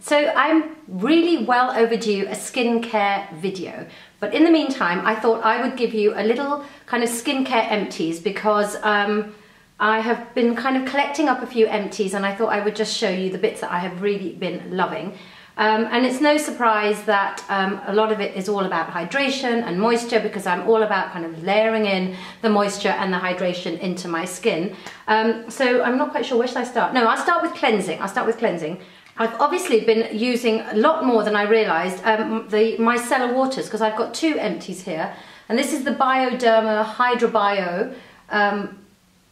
So I'm really well overdue a skincare video, but in the meantime I thought I would give you a little kind of skincare empties because I have been kind of collecting up a few empties and I thought I would just show you the bits that I have really been loving. And it's no surprise that a lot of it is all about hydration and moisture because I'm all about kind of layering in the moisture and the hydration into my skin. So I'm not quite sure, where should I start? No, I'll start with cleansing. I've obviously been using a lot more than I realised the micellar waters because I've got two empties here. And this is the Bioderma Hydra Bio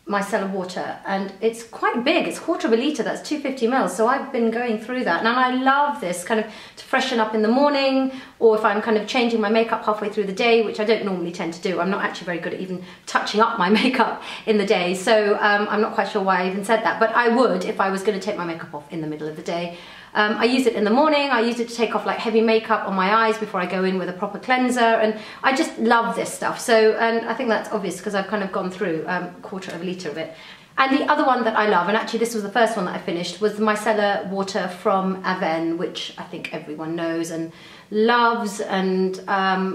micellar water, and it's quite big. It's 1/4 of a litre, that's 250 ml. So I've been going through that, and I love this kind of to freshen up in the morning, or if I'm kind of changing my makeup halfway through the day, which I don't normally tend to do. I'm not actually very good at even touching up my makeup in the day, so I'm not quite sure why I even said that, but I would if I was going to take my makeup off in the middle of the day. I use it in the morning. I use it to take off like heavy makeup on my eyes before I go in with a proper cleanser, and I just love this stuff. So, and I think that's obvious because I've kind of gone through 1/4 of a litre of it. And the other one that I love, and actually this was the first one that I finished, was the micellar water from Avène, which I think everyone knows and loves, and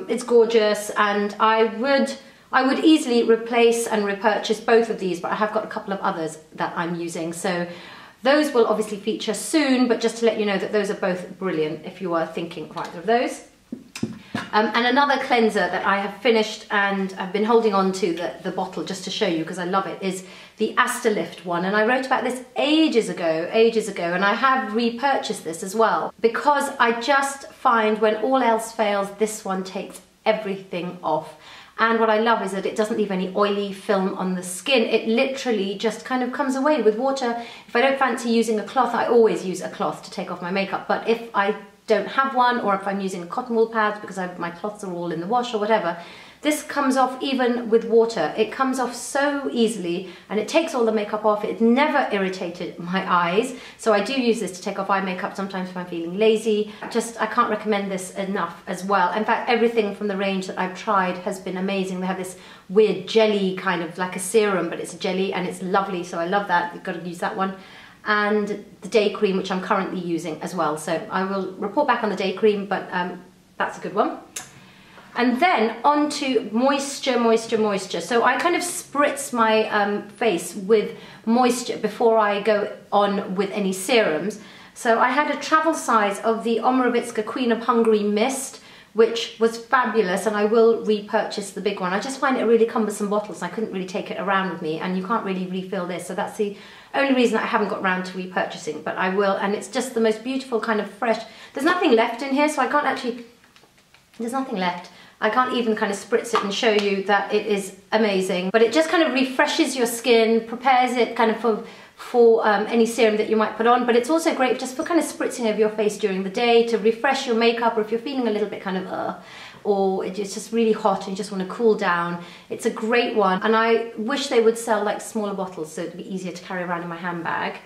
it's gorgeous, and I would easily replace and repurchase both of these, but I have got a couple of others that I'm using. So those will obviously feature soon, but just to let you know that those are both brilliant if you are thinking of either of those. And another cleanser that I have finished and I've been holding on to the bottle just to show you because I love it is the Lift one. And I wrote about this ages ago, and I have repurchased this as well because I just find when all else fails, this one takes everything off. And what I love is that it doesn't leave any oily film on the skin. It literally just kind of comes away with water. If I don't fancy using a cloth, I always use a cloth to take off my makeup. But if I don't have one, or if I'm using cotton wool pads because my cloths are all in the wash or whatever, this comes off even with water. It comes off so easily and it takes all the makeup off. It never irritated my eyes. So I do use this to take off eye makeup sometimes if I'm feeling lazy. I can't recommend this enough as well. In fact, everything from the range that I've tried has been amazing. They have this weird jelly, kind of like a serum, but it's a jelly and it's lovely. So I love that. You've got to use that one. And the day cream, which I'm currently using as well. So I will report back on the day cream, but that's a good one. And then on to moisture. So I kind of spritz my face with moisture before I go on with any serums. So I had a travel size of the Omorovicka Queen of Hungary Mist, which was fabulous, and I will repurchase the big one. I just find it a really cumbersome bottle, so I couldn't really take it around with me, and you can't really refill this, so that's the only reason I haven't got around to repurchasing, but I will. And it's just the most beautiful kind of fresh. There's nothing left in here, so I can't actually, there's nothing left. I can't even kind of spritz it and show you that it is amazing, but it just kind of refreshes your skin, prepares it kind of for any serum that you might put on, but it's also great just for kind of spritzing over your face during the day to refresh your makeup, or if you're feeling a little bit kind of or it's just really hot and you just want to cool down. It's a great one, and I wish they would sell like smaller bottles so it'd be easier to carry around in my handbag,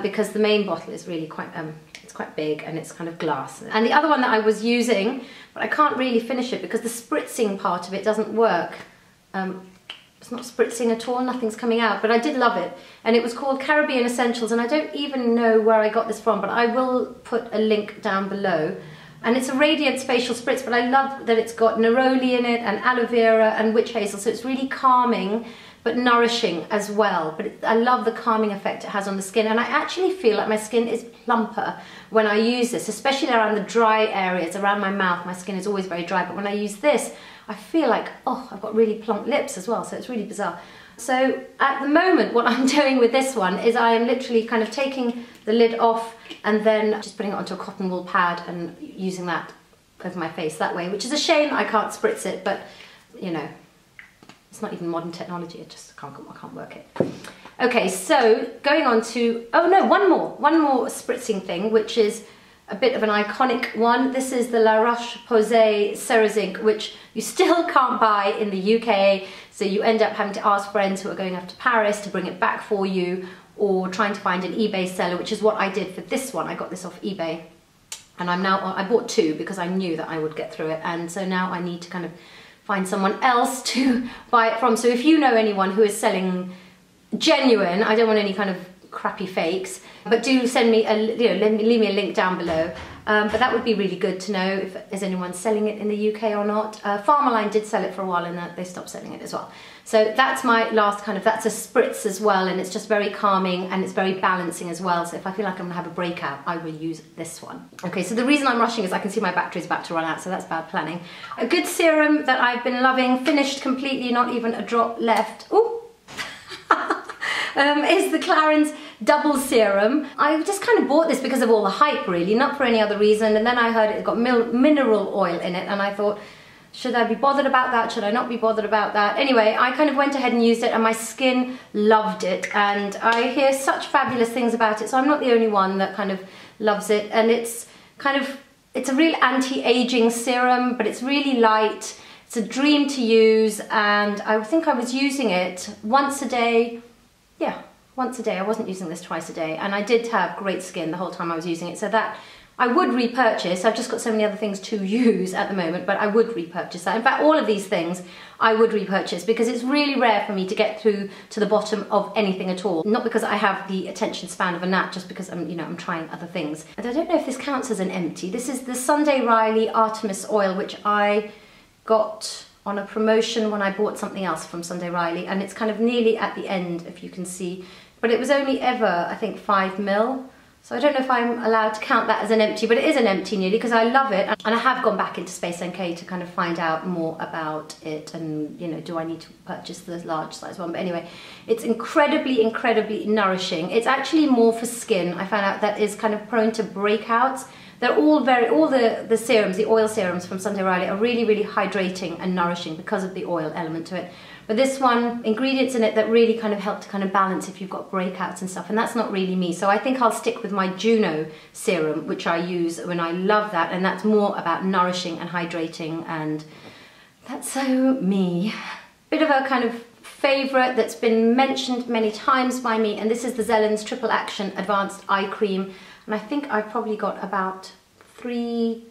because the main bottle is really quite it's quite big and it's kind of glass. And the other one that I was using, but I can't really finish it because the spritzing part of it doesn't work. It's not spritzing at all, nothing's coming out, but I did love it. And it was called Carribean Essentials, and I don't even know where I got this from, but I will put a link down below. And it's a Radiance facial spritz, but I love that it's got neroli in it and aloe vera and witch hazel, so it's really calming but nourishing as well. But I love the calming effect it has on the skin, and I actually feel like my skin is plumper when I use this, especially around the dry areas, around my mouth. My skin is always very dry, but when I use this, I feel like, oh, I've got really plump lips as well, so it's really bizarre. So at the moment, what I'm doing with this one is I am literally kind of taking the lid off and then just putting it onto a cotton wool pad and using that over my face that way, which is a shame I can't spritz it, but you know, it's not even modern technology, I can't work it. Okay, so going on to, oh no, one more spritzing thing, which is a bit of an iconic one. This is the La Roche Posay Serozinc, which you still can't buy in the UK, so you end up having to ask friends who are going up to Paris to bring it back for you, or trying to find an eBay seller, which is what I did for this one. I got this off eBay, and I bought two because I knew that I would get through it, and so now I need to kind of find someone else to buy it from. So if you know anyone who is selling genuine, I don't want any kind of crappy fakes, but do send me leave me a link down below. But that would be really good to know if is anyone selling it in the UK or not. Pharmaline did sell it for a while and they stopped selling it as well. So that's my last that's a spritz as well, and it's just very calming and it's very balancing as well. So if I feel like I'm gonna have a breakout, I will use this one. Okay, so the reason I'm rushing is I can see my battery's about to run out, so that's bad planning. A good serum that I've been loving, finished completely, not even a drop left. Ooh. Is the Clarins Double Serum. I just kind of bought this because of all the hype really, not for any other reason, and then I heard it got mineral oil in it and I thought, should I be bothered about that? Should I not be bothered about that? Anyway, I kind of went ahead and used it and my skin loved it, and I hear such fabulous things about it, so I'm not the only one that kind of loves it. And it's a real anti-aging serum, but it's really light. It's a dream to use, and I think I was using it once a day. Yeah, once a day. I wasn't using this twice a day, and I did have great skin the whole time I was using it, so that I would repurchase. I've just got so many other things to use at the moment, but I would repurchase that. In fact, all of these things I would repurchase because it's really rare for me to get through to the bottom of anything at all. Not because I have the attention span of a gnat, just because I'm trying other things. And I don't know if this counts as an empty. This is the Sunday Riley Artemis Oil, which I got on a promotion when I bought something else from Sunday Riley, and it's kind of nearly at the end, if you can see. But it was only ever, I think, 5 ml. So I don't know if I'm allowed to count that as an empty, but it is an empty nearly because I love it. And I have gone back into Space NK to kind of find out more about it and, do I need to purchase the large size one? But anyway, it's incredibly, incredibly nourishing. It's actually more for skin. I found out that is kind of prone to breakouts. They're all the serums, the oil serums from Sunday Riley are really, really hydrating and nourishing because of the oil element to it. But this one, ingredients in it that really kind of help to kind of balance if you've got breakouts and stuff, and that's not really me. So I think I'll stick with my Juno serum, which I use when I love that, and that's more about nourishing and hydrating, and that's so me. Bit of a kind of favourite that's been mentioned many times by me, and this is the Zellen's Triple Action Advanced Eye Cream. And I think I've probably got about 3-4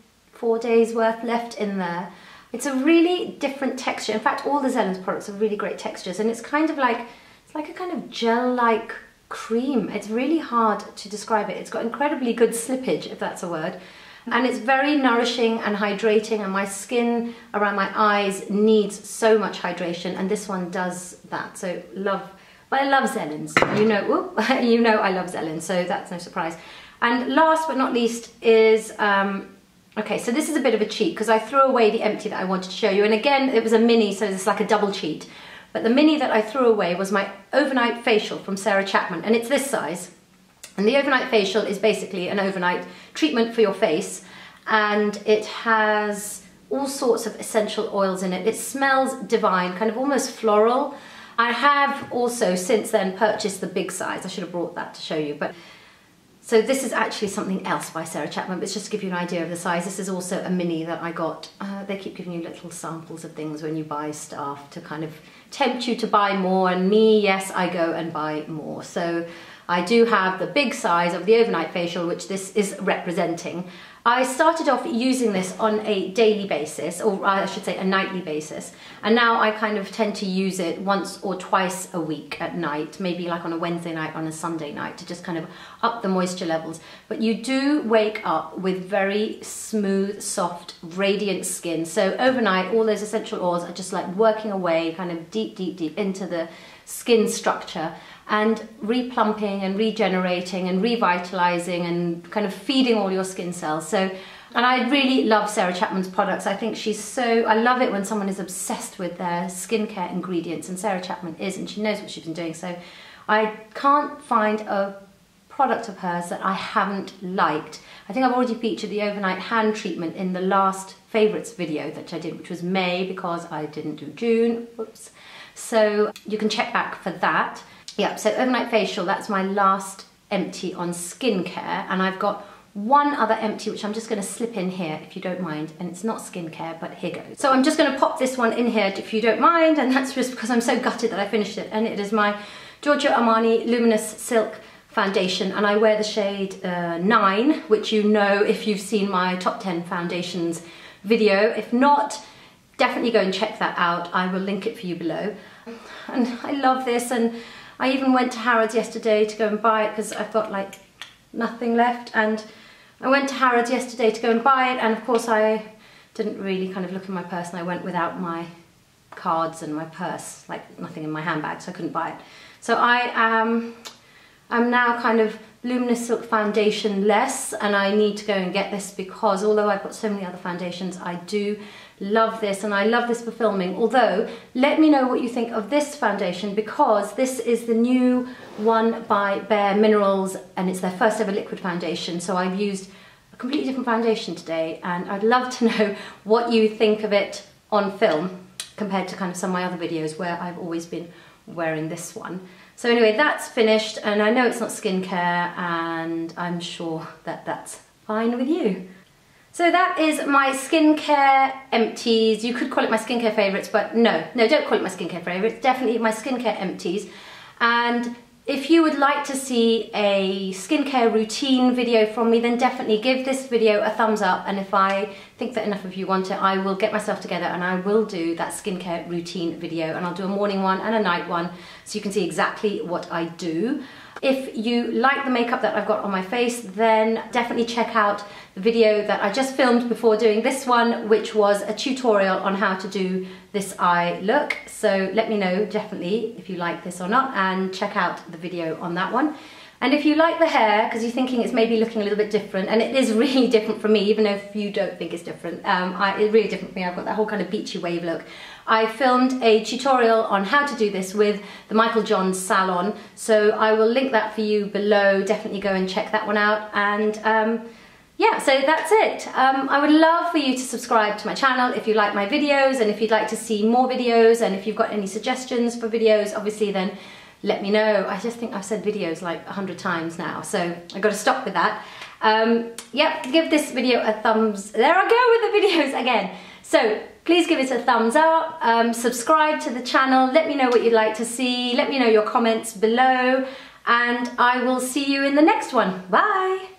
days worth left in there. It's a really different texture. In fact, all the Zellen's products are really great textures, and it's kind of like, it's like a kind of gel-like cream. It's really hard to describe it. It's got incredibly good slippage, if that's a word. And it's very nourishing and hydrating, and my skin around my eyes needs so much hydration, and this one does that. So love, but I love Zellen's. You know I love Zellen's, so that's no surprise. And last but not least is, okay, so this is a bit of a cheat because I threw away the empty that I wanted to show you. And again, it was a mini, so it's like a double cheat. But the mini that I threw away was my overnight facial from Sarah Chapman, and it's this size. And the overnight facial is basically an overnight treatment for your face, and it has all sorts of essential oils in it. It smells divine, kind of almost floral. I have also since then purchased the big size. I should have brought that to show you, but so this is actually something else by Sarah Chapman, but it's just to give you an idea of the size. This is also a mini that I got. They keep giving you little samples of things when you buy stuff to kind of tempt you to buy more, and me, yes, I go and buy more. So I do have the big size of the overnight facial, which this is representing. I started off using this on a daily basis, or I should say a nightly basis, and now I kind of tend to use it once or twice a week at night, maybe like on a Wednesday night, on a Sunday night, to just kind of up the moisture levels. But you do wake up with very smooth, soft, radiant skin. So overnight, all those essential oils are just like working away kind of deep, deep, deep into the skin structure, and replumping and regenerating and revitalizing and kind of feeding all your skin cells. So, and I really love Sarah Chapman's products. I think she's so, I love it when someone is obsessed with their skincare ingredients, and Sarah Chapman is, and she knows what she's been doing. So I can't find a product of hers that I haven't liked. I think I've already featured the overnight hand treatment in the last favorites video that I did, which was May, because I didn't do June. Whoops. So you can check back for that. Yeah, so overnight facial, that's my last empty on skincare, and I've got one other empty which I'm just going to slip in here if you don't mind, and it's not skincare, but here goes. So I'm just going to pop this one in here if you don't mind, and that's just because I'm so gutted that I finished it, and it is my Giorgio Armani Luminous Silk Foundation, and I wear the shade 9, which you know if you've seen my top 10 foundations video. If not, definitely go and check that out. I will link it for you below. And I love this, and I even went to Harrods yesterday to go and buy it because I've got like nothing left, and I went to Harrods yesterday to go and buy it, and of course I didn't really kind of look in my purse, and I went without my cards and my purse, like nothing in my handbag, so I couldn't buy it. So I'm now kind of Luminous Silk foundation less, and I need to go and get this because although I've got so many other foundations, I do love this, and I love this for filming. Although, let me know what you think of this foundation, because this is the new one by Bare Minerals, and it's their first ever liquid foundation. So I've used a completely different foundation today, and I'd love to know what you think of it on film compared to kind of some of my other videos where I've always been wearing this one. So anyway, that's finished, and I know it's not skincare, and I'm sure that that's fine with you. So that is my skincare empties. You could call it my skincare favourites, but no, don't call it my skincare favourites. Definitely my skincare empties. And if you would like to see a skincare routine video from me, then definitely give this video a thumbs up. And if I think that enough of you want it, I will get myself together and I will do that skincare routine video. And I'll do a morning one and a night one so you can see exactly what I do. If you like the makeup that I've got on my face, then definitely check out the video that I just filmed before doing this one, which was a tutorial on how to do this eye look. So let me know definitely if you like this or not, and check out the video on that one. And if you like the hair, because you're thinking it's maybe looking a little bit different, and it is really different from me, even if you don't think it's different. It's really different for me. I've got that whole kind of beachy wave look. I filmed a tutorial on how to do this with the Michael Johns salon, so I will link that for you below. Definitely go and check that one out. And yeah, so that's it. I would love for you to subscribe to my channel if you like my videos, and if you'd like to see more videos, and if you've got any suggestions for videos, obviously then let me know. I just think I've said videos like 100 times now, so I've got to stop with that. Yep, give this video a thumbs, there I go with the videos again. So please give it a thumbs up, subscribe to the channel, let me know what you'd like to see, let me know your comments below, and I will see you in the next one. Bye!